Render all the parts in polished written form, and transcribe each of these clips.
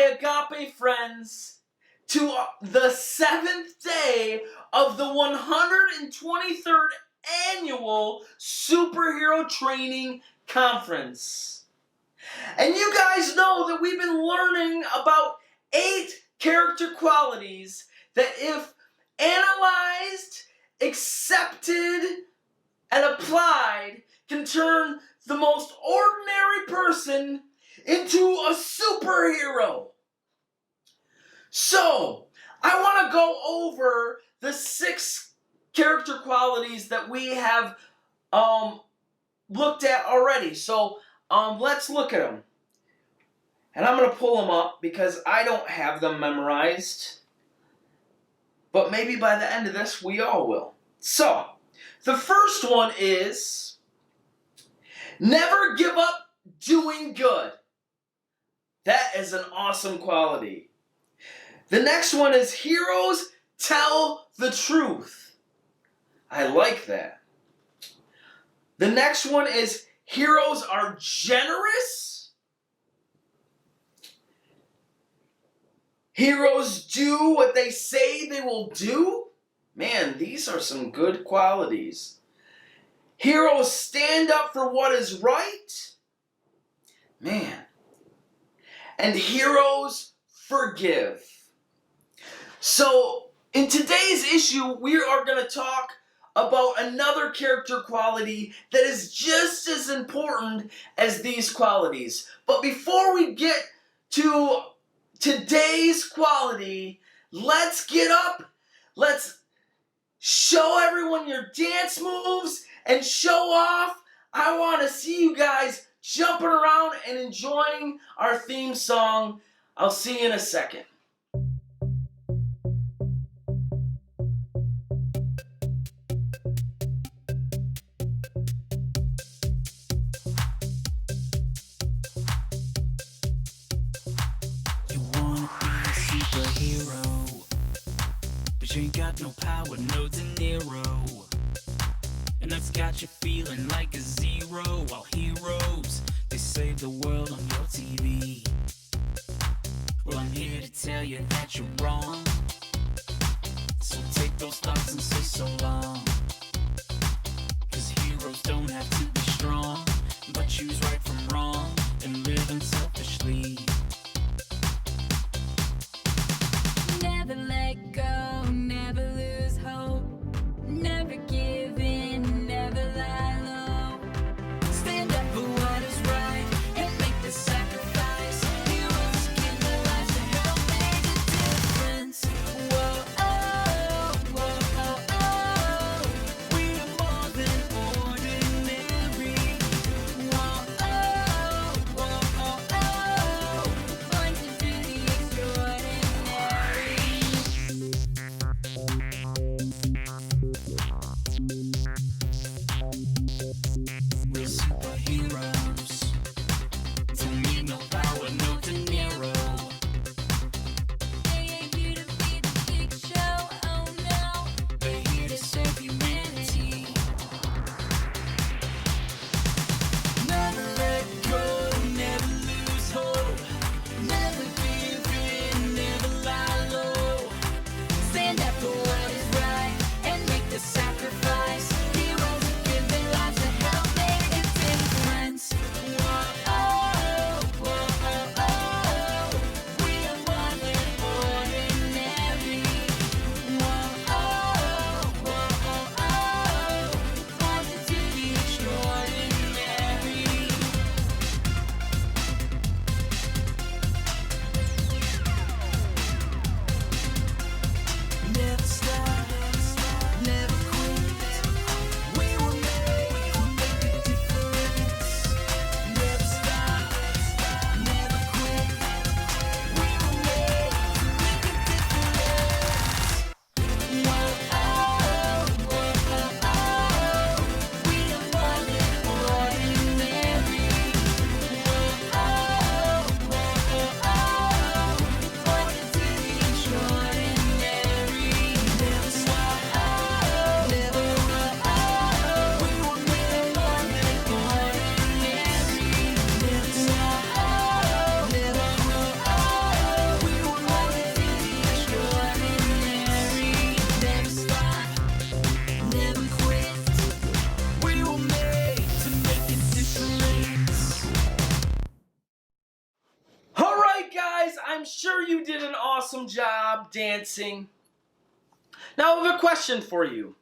Agape friends to the 7th day of the 123rd annual Superhero Training Conference. And you guys know that we've been learning about 8 character qualities that, if analyzed, accepted, and applied, can turn the most ordinary person into a superhero. So, I want to go over the 6 character qualities that we have looked at already. So, let's look at them. And I'm going to pull them up because I don't have them memorized. But maybe by the end of this, we all will. So, the first one is never give up doing good. That is an awesome quality. The next one is heroes tell the truth. I like that. The next one is heroes are generous. Heroes do what they say they will do. Man, these are some good qualities. Heroes stand up for what is right. Man. And heroes forgive. So, in today's issue, we are going to talk about another character quality that is just as important as these qualities. But before we get to today's quality, let's get up, let's show everyone your dance moves and show off. I want to see you guys jumping around and enjoying our theme song. I'll see you in a second. You ain't got no power, no De Niro. And that's got you feeling like a zero. While heroes, they save the world on your TV. Well, I'm here to tell you that you're wrong. So take those thoughts and say so long. 'Cause heroes don't have to be strong, but choose right from wrong and live unselfishly. Never let go, never lose hope, never give in, never lie low. Stand up for what is right and make the sacrifice. Heroes give their lives to help make a difference. awesome job dancing. Now I have a question for you.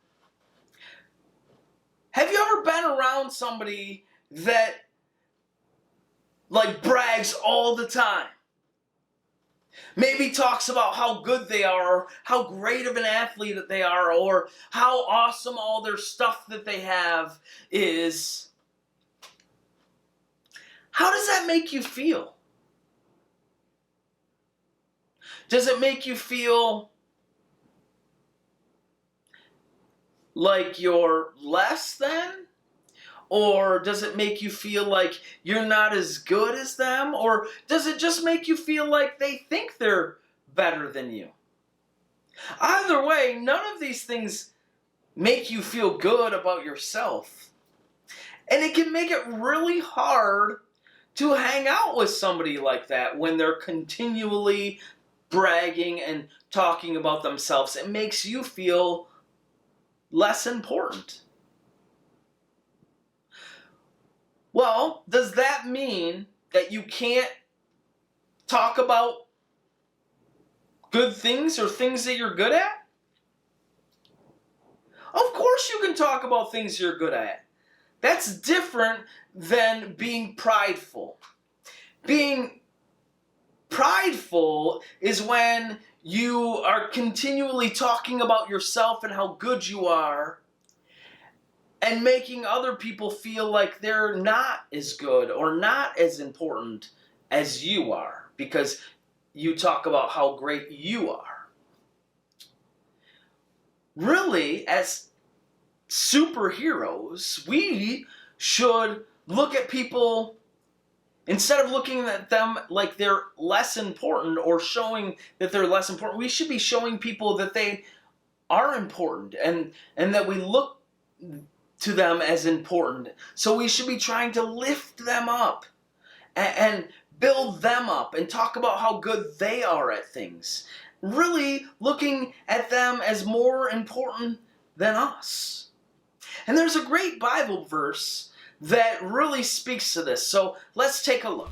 Have you ever been around somebody that like brags all the time? Maybe talks about how good they are, or how great of an athlete that they are, or how awesome all their stuff that they have is. How does that make you feel? Does it make you feel like you're less than? Or does it make you feel like you're not as good as them? Or does it just make you feel like they think they're better than you? Either way, none of these things make you feel good about yourself. And it can make it really hard to hang out with somebody like that when they're continually bragging and talking about themselves. It makes you feel less important. Well, does that mean that you can't talk about good things or things that you're good at? Of course you can talk about things you're good at. That's different than being prideful. Being prideful is when you are continually talking about yourself and how good you are, and making other people feel like they're not as good or not as important as you are because you talk about how great you are. Really, as superheroes, we should look at people, instead of looking at them like they're less important or showing that they're less important, we should be showing people that they are important and that we look to them as important. So we should be trying to lift them up and build them up and talk about how good they are at things. Really looking at them as more important than us. And there's a great Bible verse that really speaks to this. So let's take a look.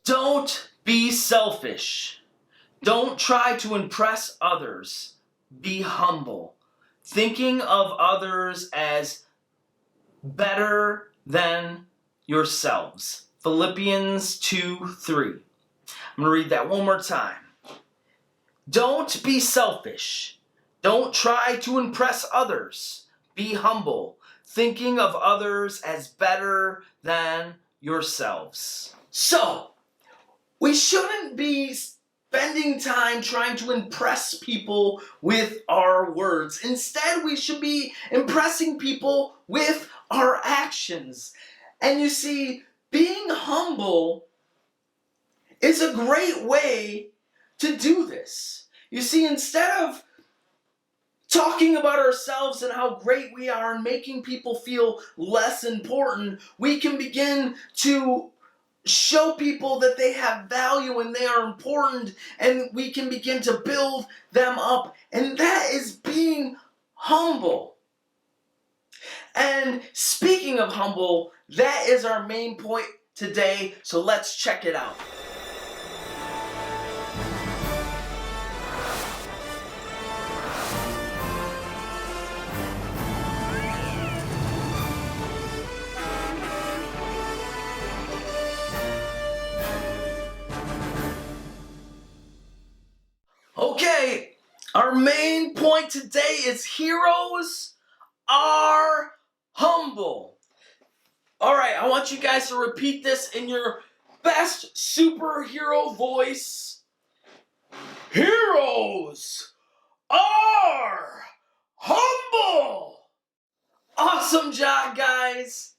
Don't be selfish. Don't try to impress others. Be humble, thinking of others as better than yourselves. Philippians 2:3. I'm going to read that one more time. Don't be selfish. Don't try to impress others. Be humble, thinking of others as better than yourselves. So, we shouldn't be spending time trying to impress people with our words. Instead, we should be impressing people with our actions. And you see, being humble is a great way to do this. You see, instead of talking about ourselves and how great we are and making people feel less important, we can begin to show people that they have value and they are important, and we can begin to build them up. And that is being humble. And speaking of humble, that is our main point today. So let's check it out. Okay, our main point today is heroes are humble. All right, I want you guys to repeat this in your best superhero voice. Heroes are humble. Awesome job, guys.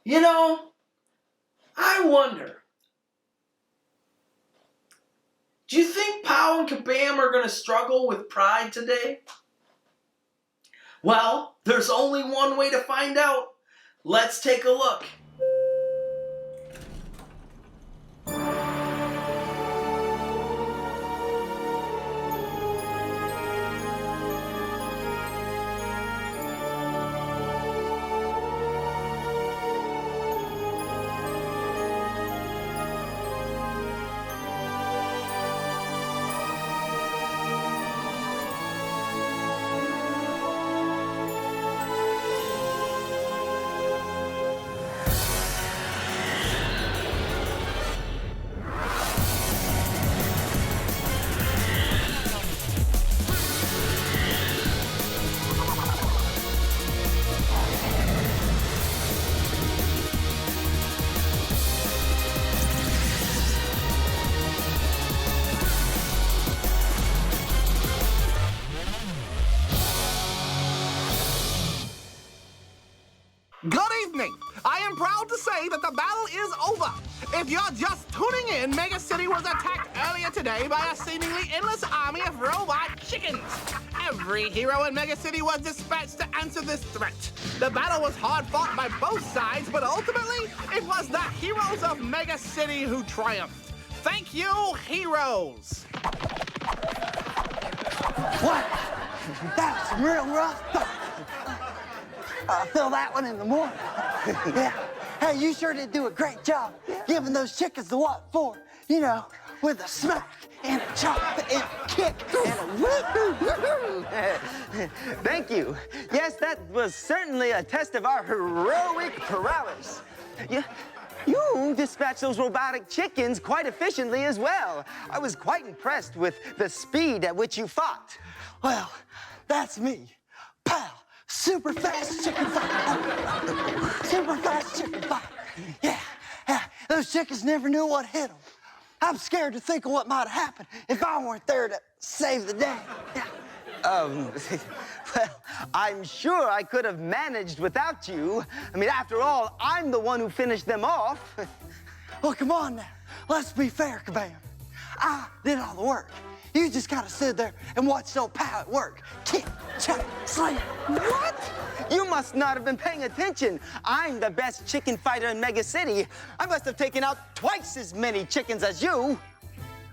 You know, I wonder, do you think Pow and Kabam are going to struggle with pride today? Well, there's only one way to find out. Let's take a look. If you're just tuning in, Mega City was attacked earlier today by a seemingly endless army of robot chickens. Every hero in Mega City was dispatched to answer this threat. The battle was hard fought by both sides, but ultimately, it was the heroes of Mega City who triumphed. Thank you, heroes! What? That was some real rough stuff. I feel that one in the morning. Yeah. Hey, you sure did do a great job giving those chickens the what for. You know, with a smack and a chop and a kick and a woo-hoo. Thank you. Yes, that was certainly a test of our heroic prowess. You dispatched those robotic chickens quite efficiently as well. I was quite impressed with the speed at which you fought. Well, that's me. Pow! Super fast chicken fighter. Super fast chicken fighter. Yeah, those chickens never knew what hit them. I'm scared to think of what might have happened if I weren't there to save the day. Yeah. Well, I'm sure I could have managed without you. I mean, after all, I'm the one who finished them off. Well, come on now. Let's be fair, Kabam. I did all the work. You just gotta sit there and watch old Pow at work. Kick, chop, slam. What? You must not have been paying attention. I'm the best chicken fighter in Mega City. I must have taken out twice as many chickens as you.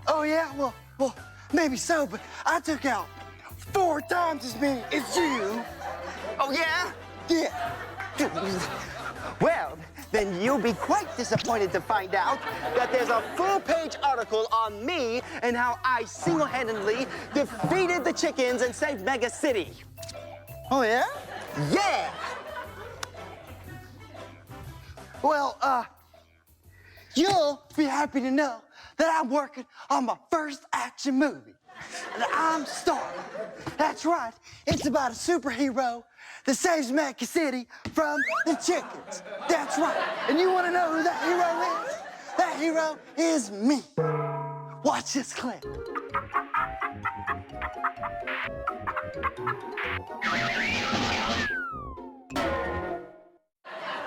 Oh, yeah? Well, maybe so, but I took out 4 times as many as you. Oh, yeah? Yeah. Well, then you'll be quite disappointed to find out that there's a full-page article on me and how I single-handedly defeated the chickens and saved Mega City. Oh, yeah? Yeah! Well, you'll be happy to know that I'm working on my first action movie. And I'm starring. That's right. It's about a superhero that saves Mega City from the chickens. That's right. And you want to know who that hero is? That hero is me. Watch this clip.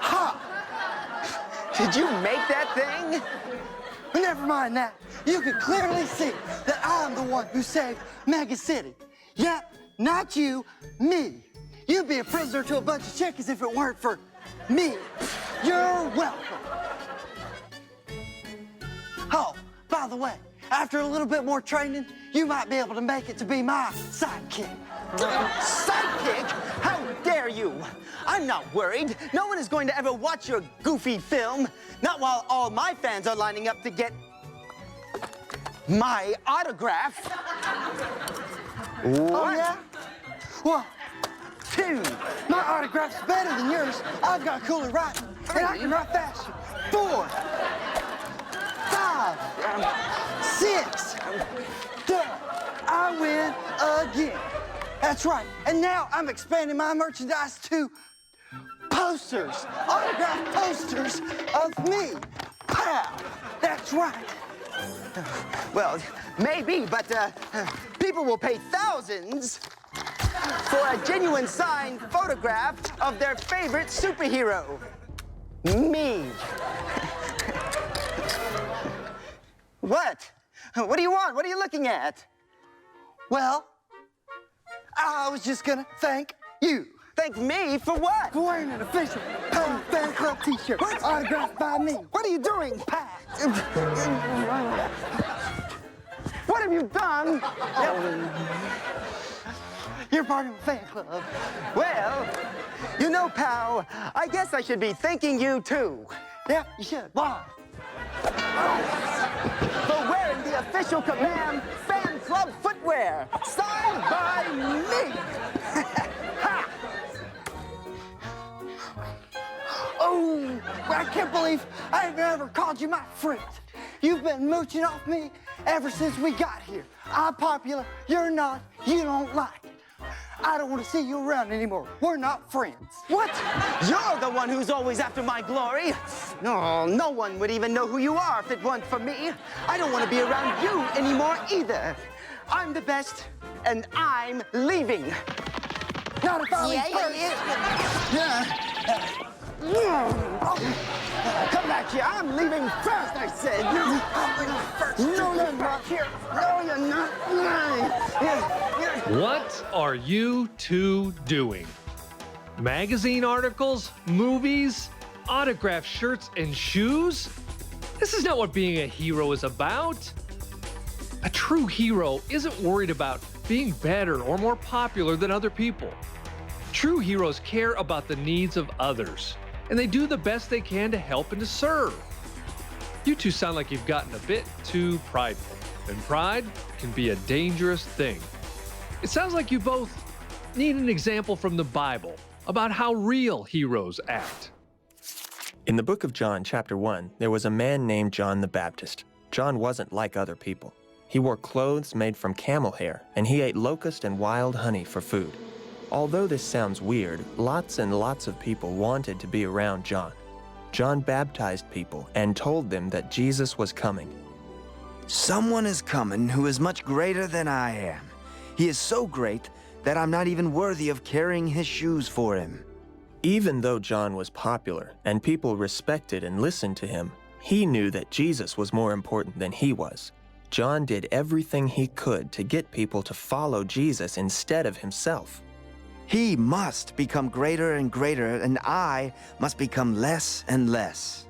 Ha! Did you make that thing? But never mind that. You can clearly see that I'm the one who saved Mega City. Yep, not you, me. You'd be a prisoner to a bunch of chickens if it weren't for me. You're welcome. Oh, by the way, after a little bit more training, you might be able to make it to be my sidekick. Sidekick? How dare you? I'm not worried. No one is going to ever watch your goofy film. Not while all my fans are lining up to get my autograph. Oh, yeah? Well, 2. My autograph's better than yours. I've got cooler writing, and I can write faster. 4. 5. 6. Done. I win again. That's right. And now I'm expanding my merchandise to posters, autographed posters of me. Pow! That's right. Well, maybe, but people will pay thousands for a genuine signed photograph of their favorite superhero. Me. What? What do you want? What are you looking at? Well, I was just gonna thank you. Thank me for what? For wearing an official Pow Fan Club t-shirt autographed by me. What are you doing? Pow. What have you done? You're part of a fan club. Well, you know, pal, I guess I should be thanking you too. Yeah, you should. Why? For wearing the official Kabam Fan Club footwear, signed by me. Ha! Oh, I can't believe I've ever called you my friend. You've been mooching off me ever since we got here. I'm popular, you're not, you don't like it. I don't want to see you around anymore. We're not friends. What? You're the one who's always after my glory. No, no one would even know who you are if it weren't for me. I don't want to be around you anymore either. I'm the best, and I'm leaving. Not if I leave first. Come back here. I'm leaving first, I said. I'm leaving first. No, you're not here. No, you're not. What are you two doing? Magazine articles, movies, autographed shirts and shoes? This is not what being a hero is about. A true hero isn't worried about being better or more popular than other people. True heroes care about the needs of others, and they do the best they can to help and to serve. You two sound like you've gotten a bit too prideful, and pride can be a dangerous thing. It sounds like you both need an example from the Bible about how real heroes act. In the book of John, chapter 1, there was a man named John the Baptist. John wasn't like other people. He wore clothes made from camel hair, and he ate locust and wild honey for food. Although this sounds weird, lots and lots of people wanted to be around John. John baptized people and told them that Jesus was coming. Someone is coming who is much greater than I am. He is so great that I'm not even worthy of carrying his shoes for him. Even though John was popular and people respected and listened to him, he knew that Jesus was more important than he was. John did everything he could to get people to follow Jesus instead of himself. He must become greater and greater, and I must become less and less.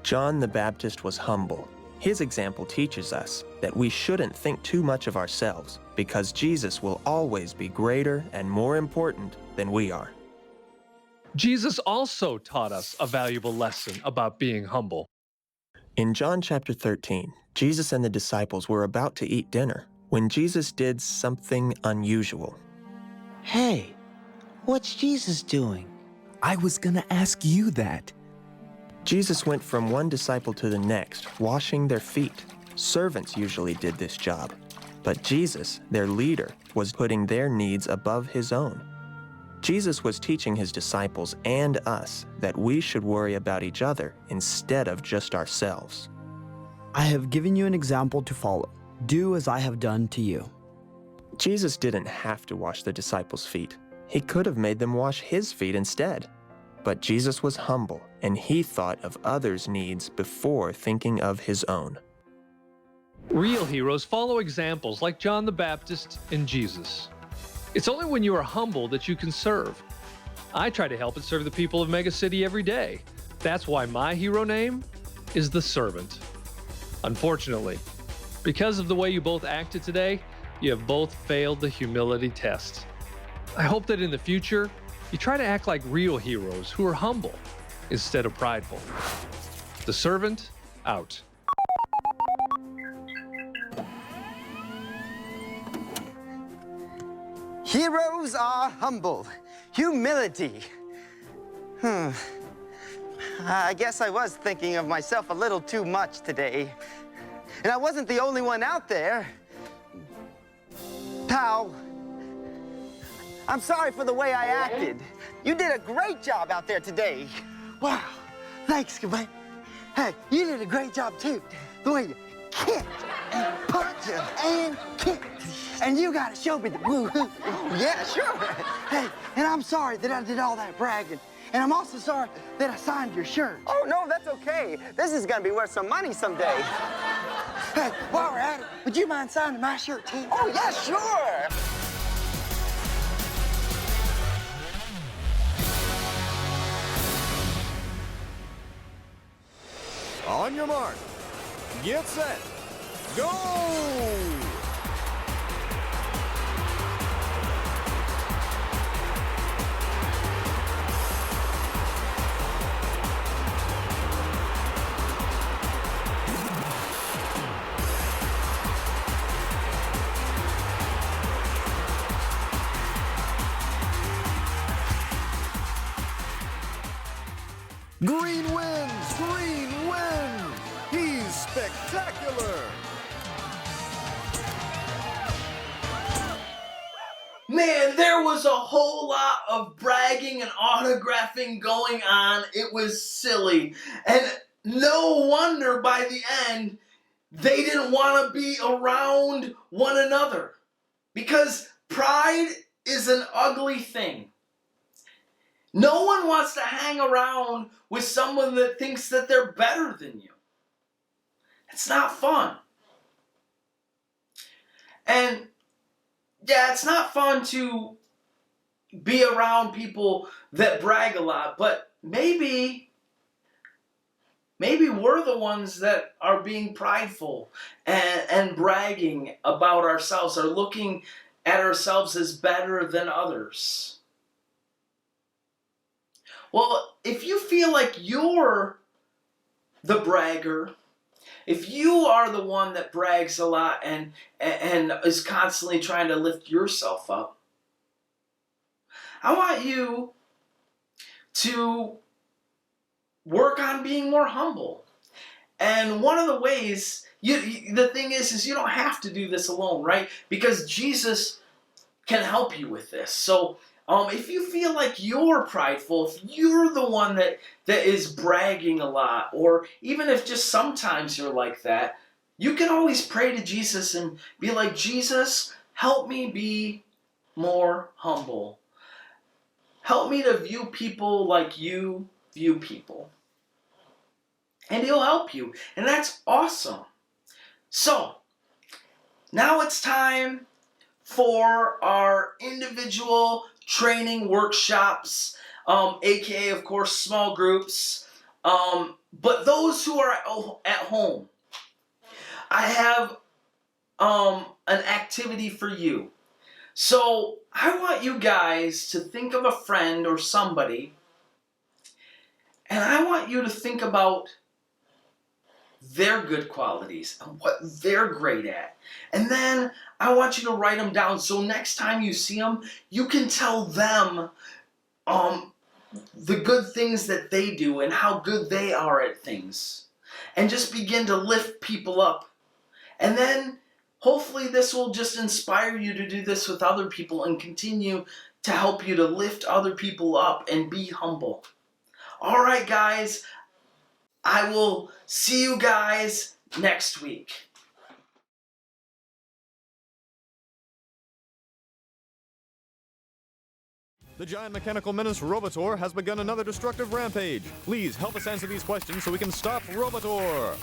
John the Baptist was humble. His example teaches us that we shouldn't think too much of ourselves because Jesus will always be greater and more important than we are. Jesus also taught us a valuable lesson about being humble. In John chapter 13, Jesus and the disciples were about to eat dinner when Jesus did something unusual. Hey, what's Jesus doing? I was gonna ask you that. Jesus went from one disciple to the next, washing their feet. Servants usually did this job, but Jesus, their leader, was putting their needs above his own. Jesus was teaching his disciples and us that we should worry about each other instead of just ourselves. I have given you an example to follow. Do as I have done to you. Jesus didn't have to wash the disciples' feet. He could have made them wash his feet instead. But Jesus was humble, and he thought of others' needs before thinking of his own. Real heroes follow examples like John the Baptist and Jesus. It's only when you are humble that you can serve. I try to help and serve the people of Mega City every day. That's why my hero name is the Servant. Unfortunately, because of the way you both acted today, you have both failed the humility test. I hope that in the future, you try to act like real heroes who are humble instead of prideful. The Servant, out. Heroes are humble. Humility. I guess I was thinking of myself a little too much today. And I wasn't the only one out there. Pal, I'm sorry for the way I acted. You did a great job out there today. Wow, thanks, man. Hey, you did a great job too. The way you kicked and punched and kicked. And you gotta show me the woo-hoo. Yeah, sure. Hey, and I'm sorry that I did all that bragging. And I'm also sorry that I signed your shirt. Oh, no, that's okay. This is gonna be worth some money someday. Hey, while we're at it, would you mind signing my shirt too? Oh, yeah, sure. On your mark, get set, go! Green wins! Green wins! He's spectacular! Man, there was a whole lot of bragging and autographing going on. It was silly. And no wonder by the end, they didn't want to be around one another. Because pride is an ugly thing. No one wants to hang around with someone that thinks that they're better than you. It's not fun. And yeah, it's not fun to be around people that brag a lot, but maybe we're the ones that are being prideful and bragging about ourselves, or looking at ourselves as better than others. Well, if you feel like you're the bragger, if you are the one that brags a lot and is constantly trying to lift yourself up, I want you to work on being more humble. And one of the ways, the thing is you don't have to do this alone, right? Because Jesus can help you with this. So if you feel like you're prideful, if you're the one that is bragging a lot, or even if just sometimes you're like that, you can always pray to Jesus and be like, Jesus, help me be more humble. Help me to view people like you view people. And he'll help you. And that's awesome. So, now it's time for our individual training workshops, aka, of course, small groups. But those who are at home, I have an activity for you. So, I want you guys to think of a friend or somebody, and I want you to think about their good qualities and what they're great at. And then I want you to write them down so next time you see them, you can tell them the good things that they do and how good they are at things. And just begin to lift people up. And then hopefully this will just inspire you to do this with other people and continue to help you to lift other people up and be humble. All right, guys. I will see you guys next week. The giant mechanical menace Robotor has begun another destructive rampage. Please help us answer these questions so we can stop Robotor.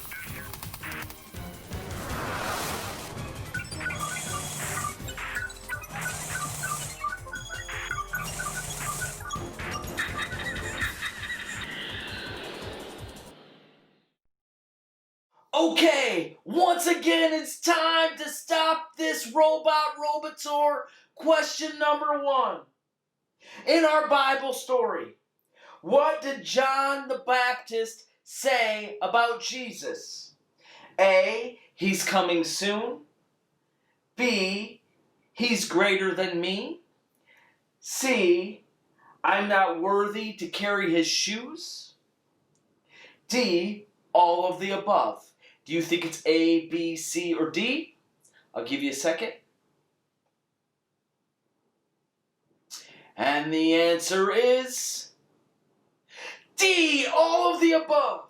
Okay, once again, it's time to stop this Robotor. Question number 1. In our Bible story, what did John the Baptist say about Jesus? A, he's coming soon. B, he's greater than me. C, I'm not worthy to carry his shoes. D, all of the above. Do you think it's A, B, C, or D? I'll give you a second. And the answer is D, all of the above.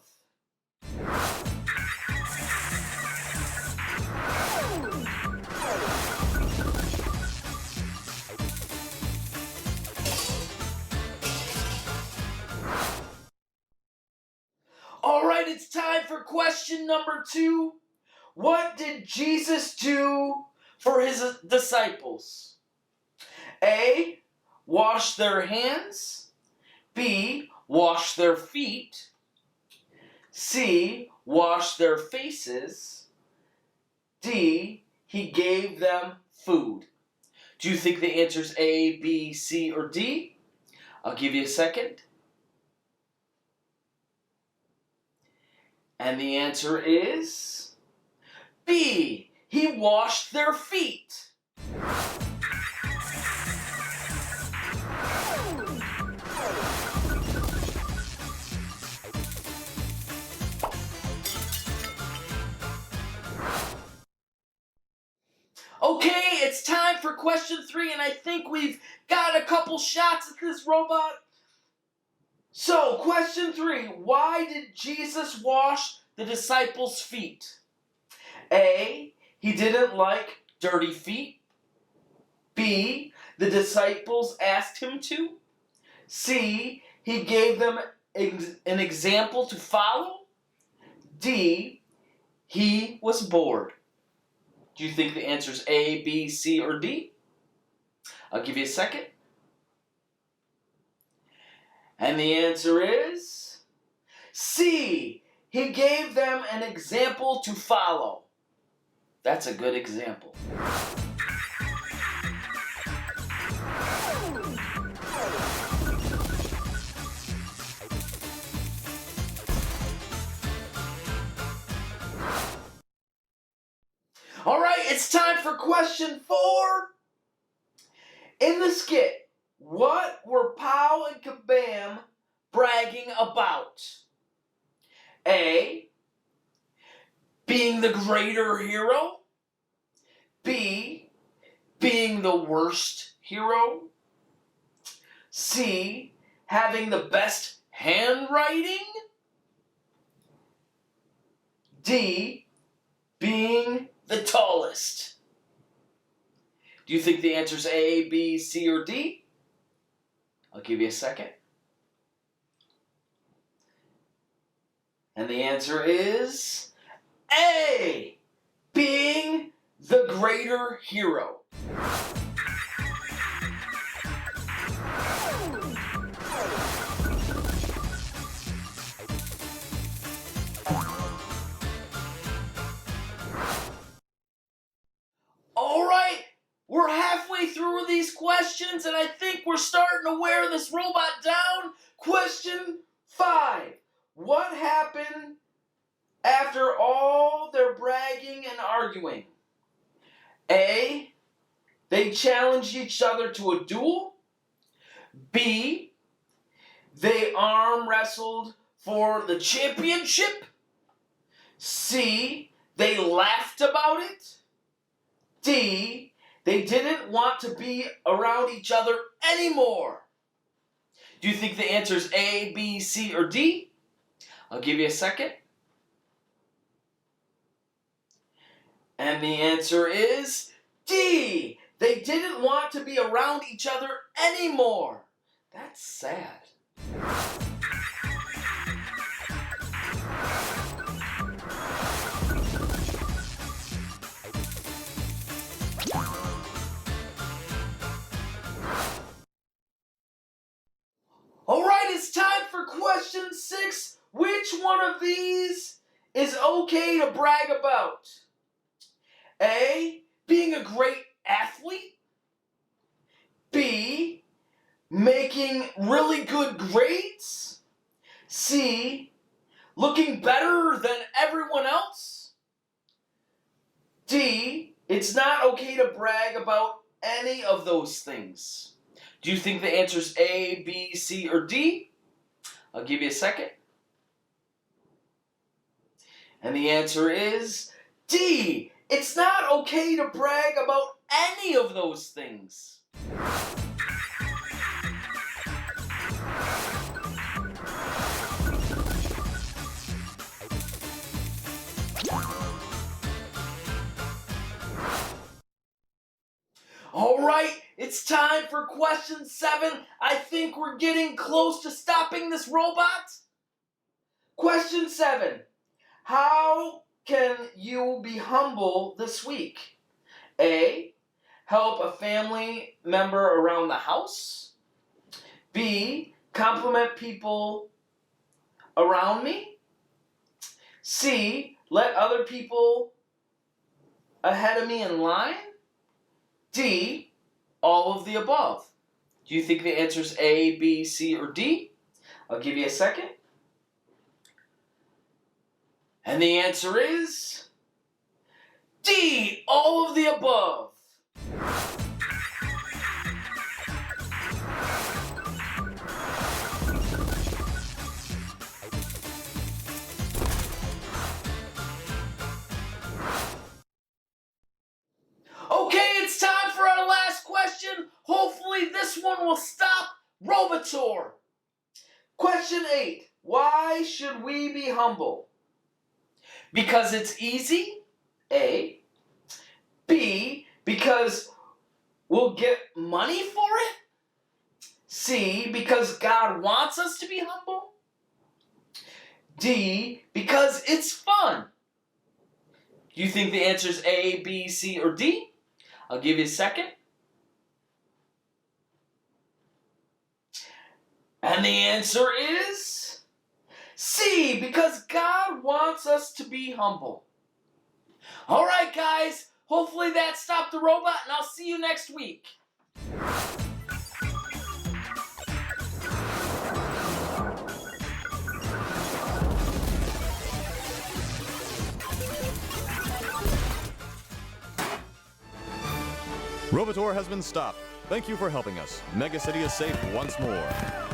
All right, it's time for question number 2. What did Jesus do for his disciples? A, wash their hands. B, wash their feet. C, wash their faces. D, he gave them food. Do you think the answer's A, B, C, or D? I'll give you a second. And the answer is B, he washed their feet. Okay, it's time for question 3, and I think we've got a couple shots at this robot. So, question 3, why did Jesus wash the disciples' feet? A, he didn't like dirty feet. B, the disciples asked him to. C, he gave them an example to follow. D, he was bored. Do you think the answer is A, B, C, or D? I'll give you a second. And the answer is C. He gave them an example to follow. That's a good example. All right, it's time for question 4. In the skit, what were Pow and Kabam bragging about? A, being the greater hero. B, being the worst hero. C, having the best handwriting. D, being the tallest. Do you think the answer is A, B, C, or D? I'll give you a second. And the answer is A, being the greater hero. All right, we're halfway through these questions, and I think we're starting to wear this robot down. Question 5. What happened after all their bragging and arguing? A, they challenged each other to a duel. B, they arm wrestled for the championship. C, they laughed about it. D, they didn't want to be around each other anymore. Do you think the answer is A, B, C, or D? I'll give you a second. And the answer is D. They didn't want to be around each other anymore. That's sad. All right, it's time for question 6. Which one of these is okay to brag about? A, being a great athlete. B, making really good grades. C, looking better than everyone else. D, it's not okay to brag about any of those things. Do you think the answer is A, B, C, or D? I'll give you a second. And the answer is D. It's not okay to brag about any of those things. All right, it's time for question 7. I think we're getting close to stopping this robot. Question 7. How can you be humble this week? A, help a family member around the house. B, compliment people around me. C, let other people ahead of me in line. D, all of the above. Do you think the answer is A, B, C, or D? I'll give you a second. And the answer is D, all of the above. Okay, it's time for our last question. Hopefully this one will stop Robotor. Question 8. Why should we be humble? Because it's easy, A. B, because we'll get money for it. C, because God wants us to be humble? D, because it's fun? Do you think the answer is A, B, C, or D? I'll give you a second. And the answer is C, because God wants us to be humble. All right, guys. Hopefully that stopped the robot, and I'll see you next week. Robotor has been stopped. Thank you for helping us. Mega City is safe once more.